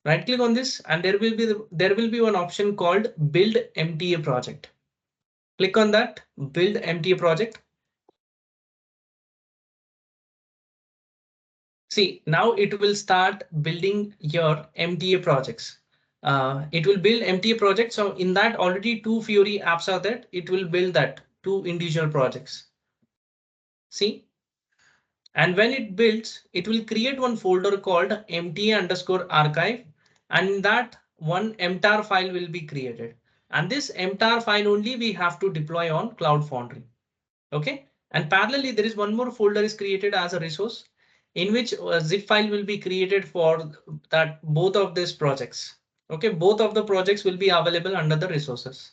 Right click on this and there will be one option called build MTA project. Click on that build MTA project. See, now it will start building your MTA projects. It will build MTA projects. So in that already 2 Fiori apps are there. It will build that 2 individual projects. See, and when it builds, it will create one folder called MTA_archive. And in that one mtar file will be created. And this mtar file only we have to deploy on Cloud Foundry. OK, and parallelly, there is one more folder is created as a resource in which a zip file will be created for that both of these projects. OK, both of the projects will be available under the resources.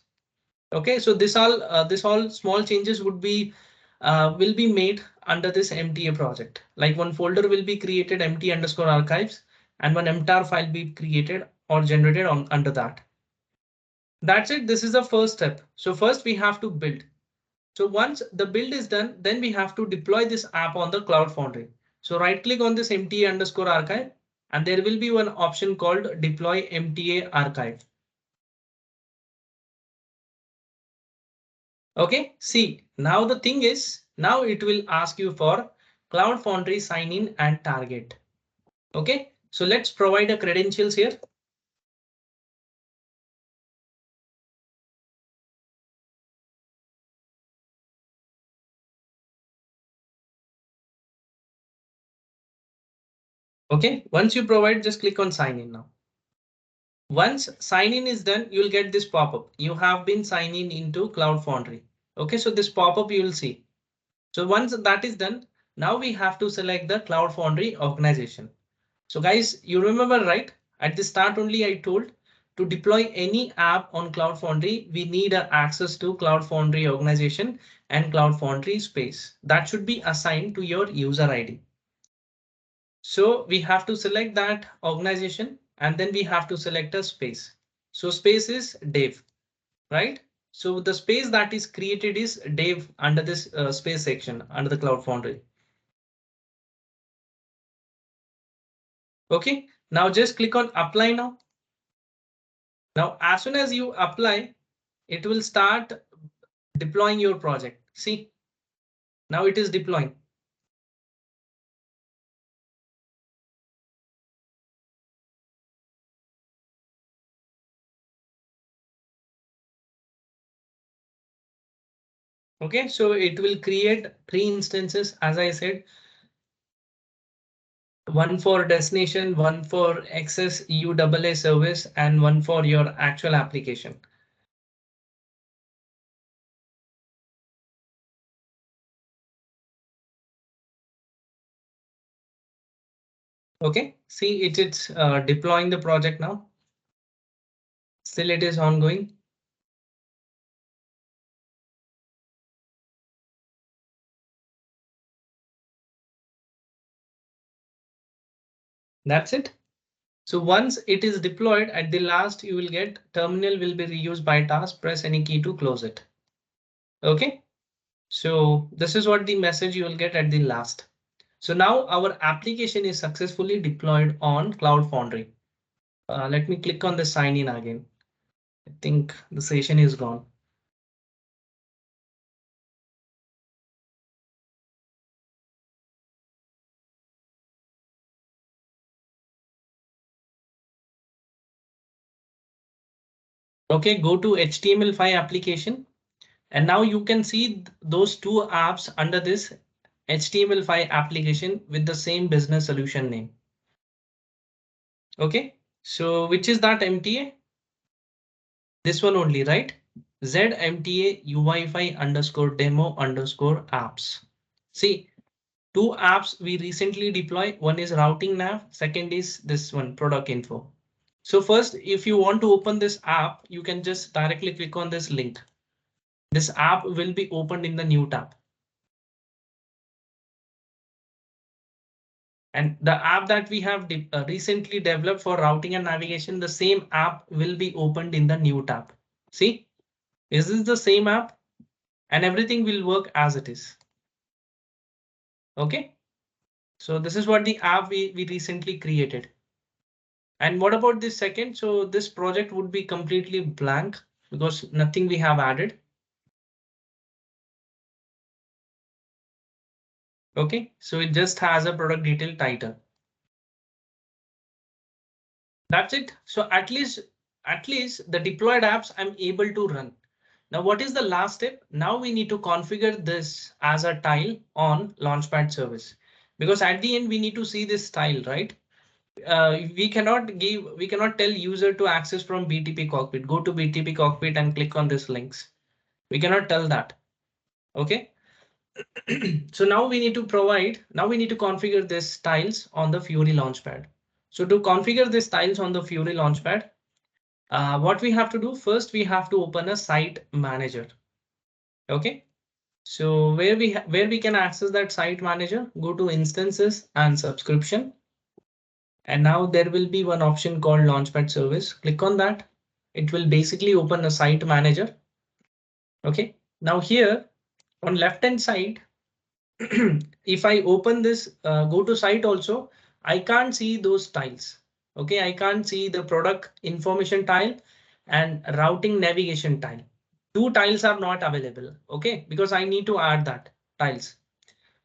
OK, so this all small changes will be made under this MTA project. Like one folder will be created MT_archives and one mtar file be created or generated on under that. That's it. This is the first step. So first we have to build. So once the build is done, then we have to deploy this app on the Cloud Foundry. So right click on this MTA_archive and there will be one option called deploy MTA archive. OK, see, now the thing is, now it will ask you for Cloud Foundry sign in and target. OK, so let's provide a credentials here. OK, once you provide, just click on sign in now. Once sign in is done, you'll get this pop-up. You have been signed in into Cloud Foundry. OK, so this pop-up you will see. So once that is done, now we have to select the Cloud Foundry organization. So guys, you remember, right? At the start only I told to deploy any app on Cloud Foundry, we need access to Cloud Foundry organization and Cloud Foundry space that should be assigned to your user ID. So we have to select that organization and then we have to select a space. So space is dev, right? So the space that is created is dev under this space section under the Cloud Foundry. OK, now just click on apply now. Now, as soon as you apply, it will start deploying your project. See, now it is deploying. OK, so it will create 3 instances, as I said. One for destination, one for access UAA service, and one for your actual application. OK, see it's deploying the project now. Still it is ongoing. That's it. So once it is deployed at the last, you will get terminal will be reused by task. Press any key to close it. OK, so this is what the message you will get at the last. So now our application is successfully deployed on Cloud Foundry. Let me click on the sign in again. I think the session is gone. OK, go to HTML5 application. And now you can see those 2 apps under this HTML5 application with the same business solution name. OK, so which is that MTA? This one only, right? ZMTA UI5_demo_apps. See, 2 apps we recently deployed. One is routing nav. Second is this one product info. So first, if you want to open this app, you can just directly click on this link. This app will be opened in the new tab. And the app that we have recently developed for routing and navigation, the same app will be opened in the new tab. See, is this the same app? And everything will work as it is. OK, so this is what the app we recently created. And what about this second? So this project would be completely blank because nothing we have added. Okay, so it just has a product detail title. That's it. So at least the deployed apps I'm able to run. Now, what is the last step? Now we need to configure this as a tile on Launchpad service, because at the end we need to see this tile, right? We cannot tell user to access from BTP cockpit. Go to BTP cockpit and click on this links. We cannot tell that. OK, so now we need to configure this tiles on the Fury Launchpad. So to configure these tiles on the Fury Launchpad, what we have to do first, we have to open a site manager. OK, so where we can access that site manager, go to instances and subscription. And now there will be one option called Launchpad service. Click on that. It will basically open a site manager. OK, now here on left hand side, if I open this, go to site also, I can't see those tiles. OK, I can't see the product information tile and routing navigation tile. Two tiles are not available. OK, because I need to add that tiles.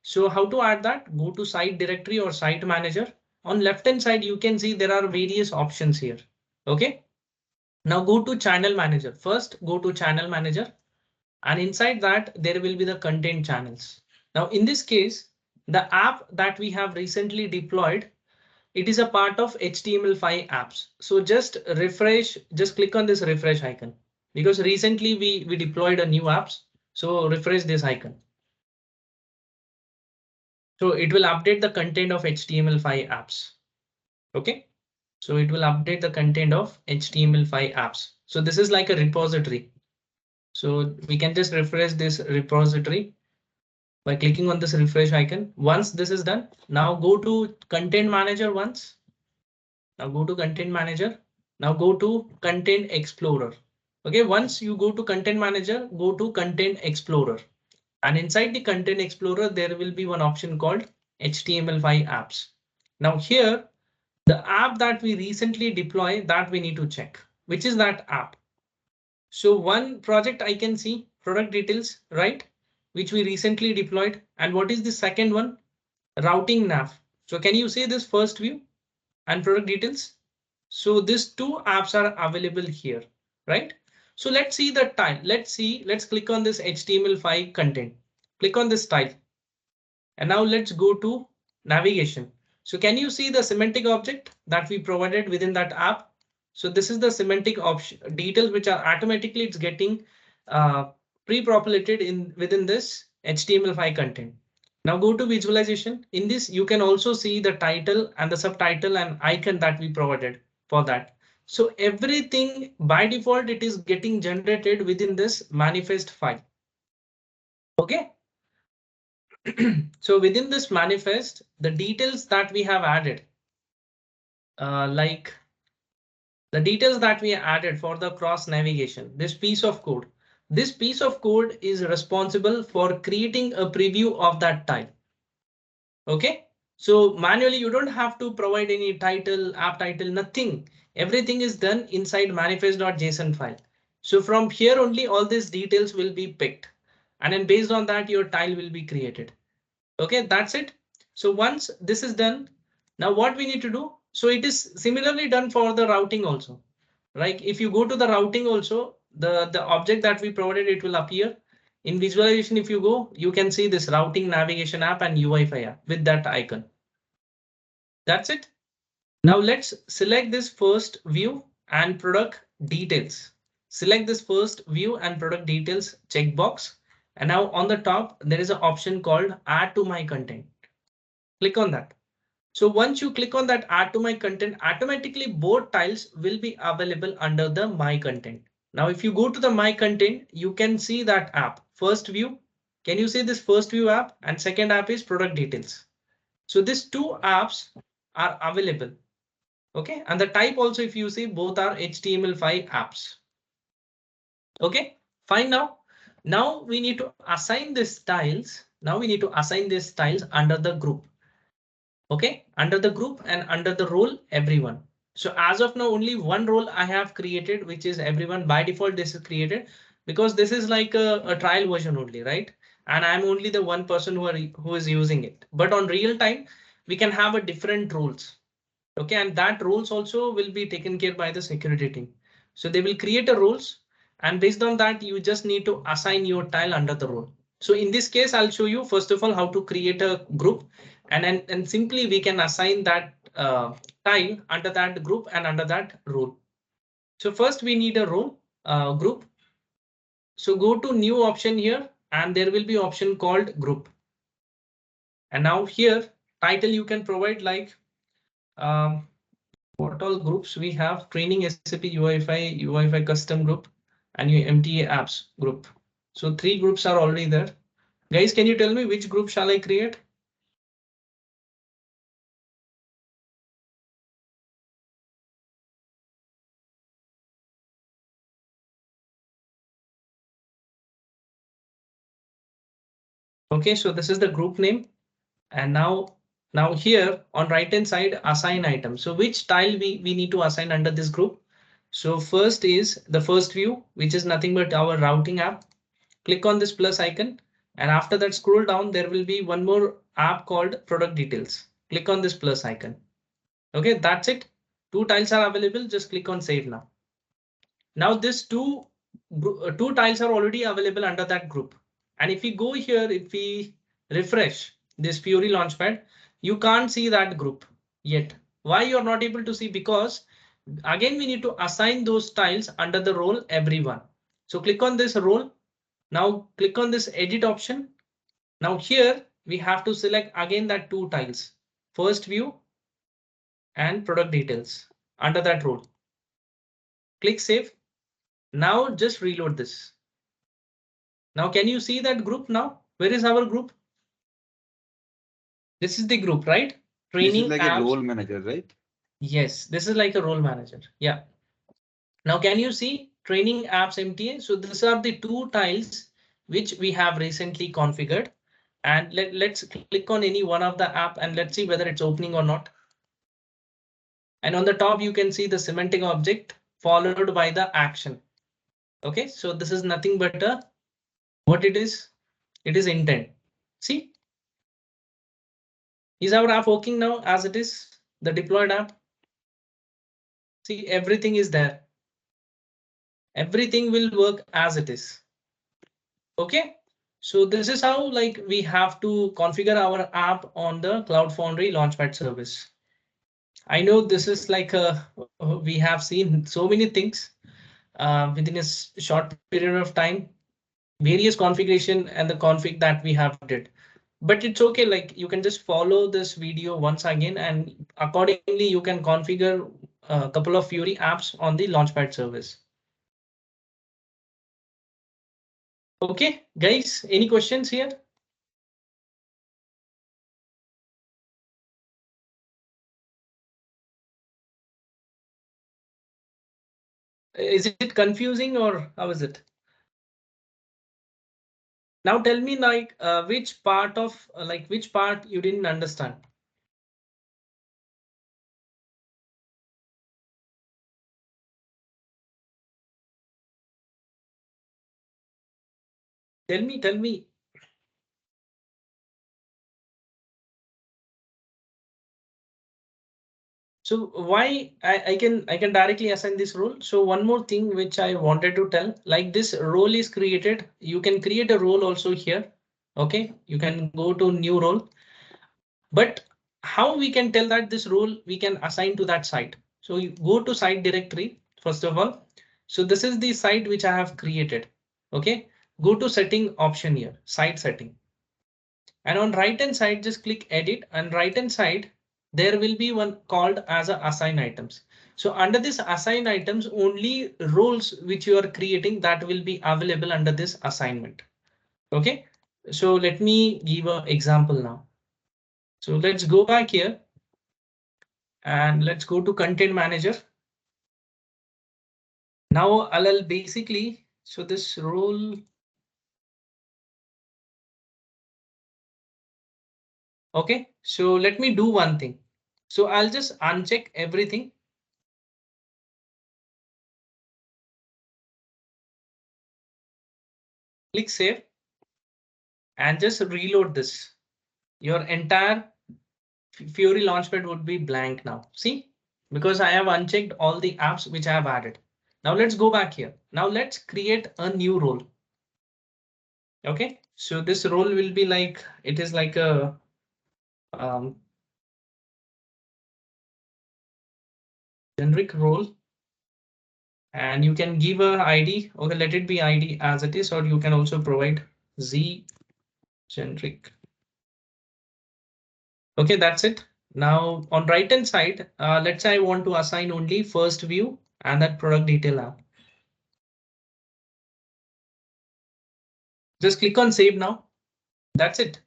So how to add that? Go to site directory or site manager. On left hand side, you can see there are various options here. OK, now go to channel manager. First, go to channel manager. And inside that, there will be the content channels. Now, in this case, the app that we have recently deployed, it is a part of HTML5 apps. So just refresh, just click on this refresh icon, because recently we deployed a new apps. So refresh this icon. So it will update the content of HTML5 apps. OK, so it will update the content of HTML5 apps. So this is like a repository. So we can just refresh this repository by clicking on this refresh icon. Once this is done, now go to content manager once. Now go to content manager. Now go to content explorer. OK, once you go to content manager, go to content explorer. And inside the content explorer, there will be one option called HTML5 apps. Now here, the app that we recently deploy, that we need to check, which is that app. So one project I can see product details, right, which we recently deployed. And what is the second one? Routing nav. So can you see this first view and product details? So these two apps are available here, right? So let's see the tile. Let's click on this HTML5 content. Click on this tile. And now let's go to navigation. So can you see the semantic object that we provided within that app? So this is the semantic option details which are automatically it's getting pre-populated in within this HTML5 content. Now go to visualization. In this, you can also see the title and the subtitle and icon that we provided for that. So everything by default, it is getting generated within this manifest file. OK. So within this manifest, the details that we have added, like the details that we added for the cross navigation, this piece of code is responsible for creating a preview of that tile. OK, so manually, you don't have to provide any title, app title, nothing. Everything is done inside manifest.json file. So from here only all these details will be picked. And then based on that, your tile will be created. OK, that's it. So once this is done, now what we need to do? So it is similarly done for the routing also. Right? If you go to the routing also, the object that we provided, it will appear. In visualization, if you go, you can see this routing navigation app and UI5 app with that icon. That's it. Now let's select this first view and product details. Select this first view and product details checkbox. And now on the top, there is an option called add to my content. Click on that. So once you click on that add to my content, automatically both tiles will be available under the my content. Now, if you go to the my content, you can see that app first view. Can you see this first view app? And second app is product details. So these two apps are available. OK, and the type also, if you see, both are HTML5 apps. OK, fine. Now we need to assign these styles. Now we need to assign these styles under the group. OK, under the group and under the role everyone. So as of now, only one role I have created, which is everyone. By default, this is created because this is like a trial version only, right? And I'm only the one person who is using it. But on real time, we can have a different rules. Okay, and that rules also will be taken care by the security team. So they will create a rules, and based on that, you just need to assign your tile under the role. So in this case, I'll show you first of all how to create a group, and simply we can assign that tile under that group and under that role. So first we need a role group. So go to new option here, and there will be option called group. And now here title you can provide like what all groups we have: training, SAP UI5 custom group, and your MTA apps group. So three groups are already there. Guys, can you tell me which group shall I create? Okay, so this is the group name. And now here on right hand side, assign item. So which tile we need to assign under this group? So first is the first view, which is nothing but our routing app. Click on this plus icon, and after that scroll down, there will be one more app called product details. Click on this plus icon. Okay, that's it. Two tiles are available. Just click on save now. Now this two tiles are already available under that group. And if we go here, if we refresh this Fury Launchpad, you can't see that group yet. Why you're not able to see? Because again, we need to assign those tiles under the role everyone. So click on this role. Now click on this edit option. Now here we have to select again that two tiles, first view and product details under that role. Click save. Now just reload this. Now can you see that group now? Where is our group? This is the group, right? This is Training like a apps. role manager, right? Yes, this is like a role manager. Yeah. Now can you see training apps MTA? So these are the two tiles which we have recently configured. And let's click on any one of the app and let's see whether it's opening or not. And on the top, you can see the semantic object followed by the action. OK, so this is nothing but what it is. It is intent. See, is our app working now as it is the deployed app? See, everything is there. Everything will work as it is. OK, so this is how like we have to configure our app on the Cloud Foundry Launchpad service. I know this is like we have seen so many things within a short period of time, various configuration and the config that we have did. But it's OK, like you can just follow this video once again and accordingly you can configure a couple of Fury apps on the Launchpad service. OK, guys, any questions here? Is it confusing or how is it? Now tell me like which part of which part you didn't understand. Tell me. So why I can directly assign this role. So one more thing which I wanted to tell, like this role is created. You can create a role also here. OK, you can go to new role. But how we can tell that this role we can assign to that site? So you go to site directory first of all. So this is the site which I have created. OK, go to setting option here, site setting. And on right hand side, just click edit, and right hand side, there will be one called as a assign items. So under this assign items, only roles which you are creating that will be available under this assignment. OK, so let me give an example now. So let's go back here and let's go to content manager. Now I'll basically, so this role. OK, so let me do one thing. So I'll just uncheck everything. Click save and just reload this. Your entire Fury Launchpad would be blank now. See, because I have unchecked all the apps which I have added. Now let's go back here. Now let's create a new role. Okay, so this role will be like, it is like a generic role, and you can give a ID. Okay, let it be ID as it is, or you can also provide Z generic. Okay, that's it. Now on right hand side, let's say I want to assign only first view and that product detail app. Just click on save now. That's it.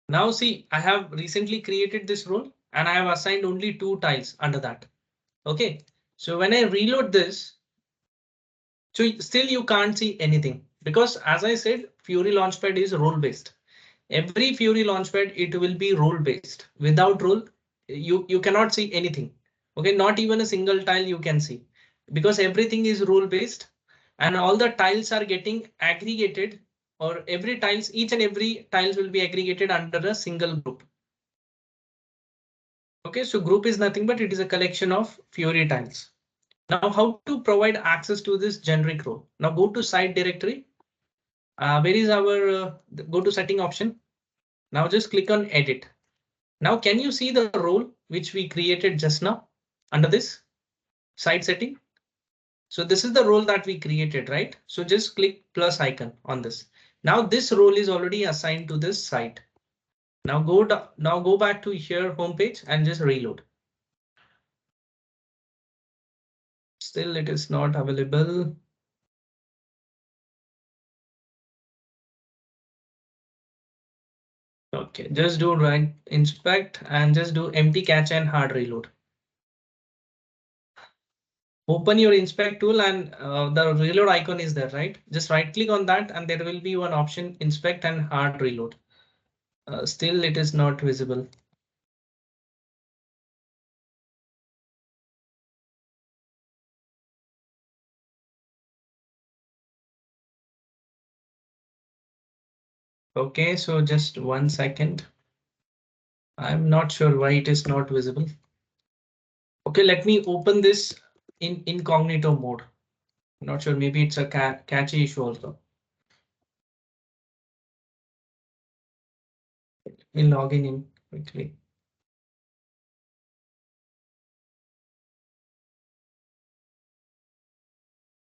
Now see, I have recently created this role and I have assigned only 2 tiles under that. Okay, so when I reload this, so still you can't see anything because as I said, Fury Launchpad is role based. Every Fury Launchpad, it will be role based. Without role, you cannot see anything. Okay, not even a single tile you can see because everything is role based and all the tiles are getting aggregated, or every tiles, each and every tiles will be aggregated under a single group. Okay, so group is nothing but it is a collection of Fury tiles. Now, how to provide access to this generic role? Now go to site directory. Where is our go to setting option? Now just click on edit. Now, can you see the role which we created just now under this site setting? So this is the role that we created, right? So just click plus icon on this. Now this role is already assigned to this site. Now go back to here homepage and just reload. Still it is not available. Okay, just do right inspect and just do empty cache and hard reload. Open your inspect tool and the reload icon is there, right? Just right click on that and there will be one option inspect and hard reload. Still it is not visible. Okay, so just 1 second. I'm not sure why it is not visible. Okay, let me open this in incognito mode. Not sure, maybe it's a cache issue also. We'll log in quickly.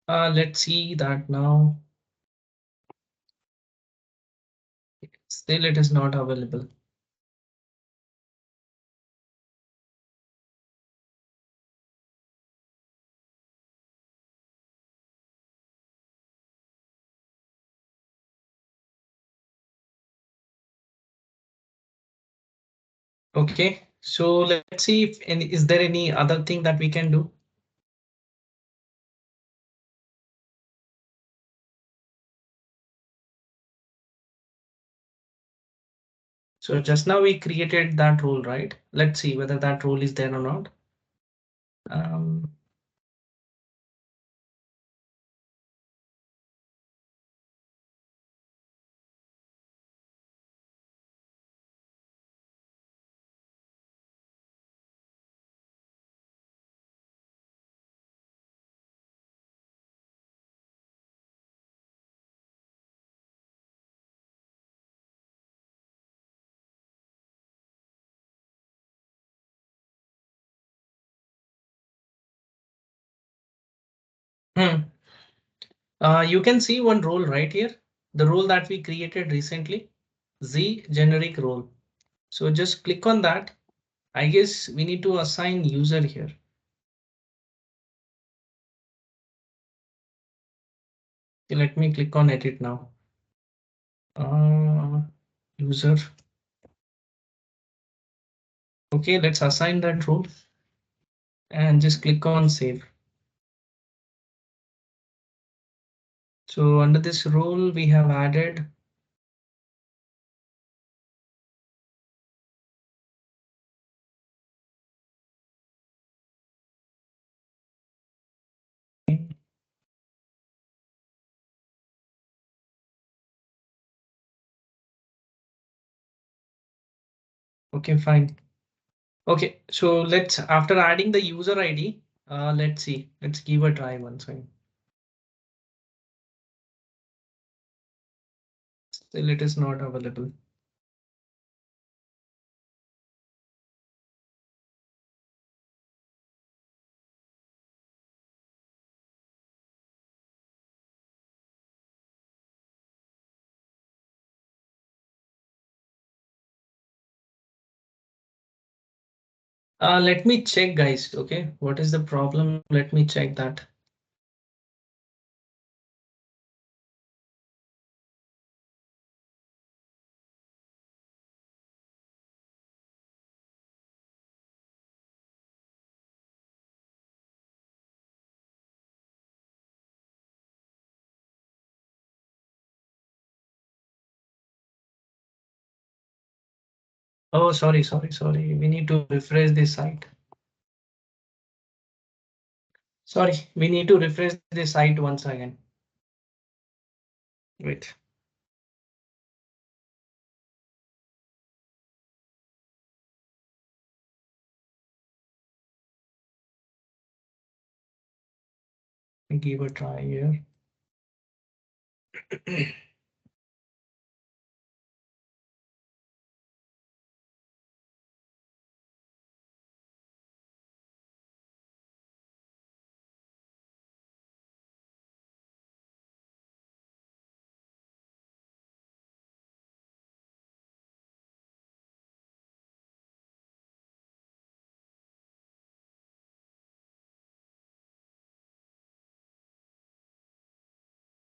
Let's see that now. Still it is not available. Okay, so let's see if any, is there any other thing that we can do? So just now we created that role, right? Let's see whether that role is there or not. Um, hmm. You can see one role right here, the role that we created recently, Z generic role. So just click on that. I guess we need to assign user here. Okay, let me click on edit now. User. Okay, let's assign that role and just click on save. So under this role, we have added Okay, fine. Okay, so let's, after adding the user ID, let's see, let's give a try once again. Still it is not available. Let me check, guys. Okay, what is the problem? Let me check that. Oh, sorry. We need to refresh this site. Sorry, we need to refresh this site once again. Wait. Give a try here.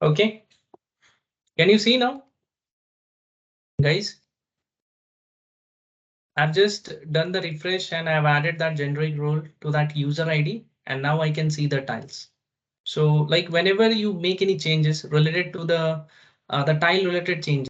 Okay, can you see now, guys? I've just done the refresh and I've added that generic role to that user ID, and now I can see the tiles. So like whenever you make any changes related to the tile related changes,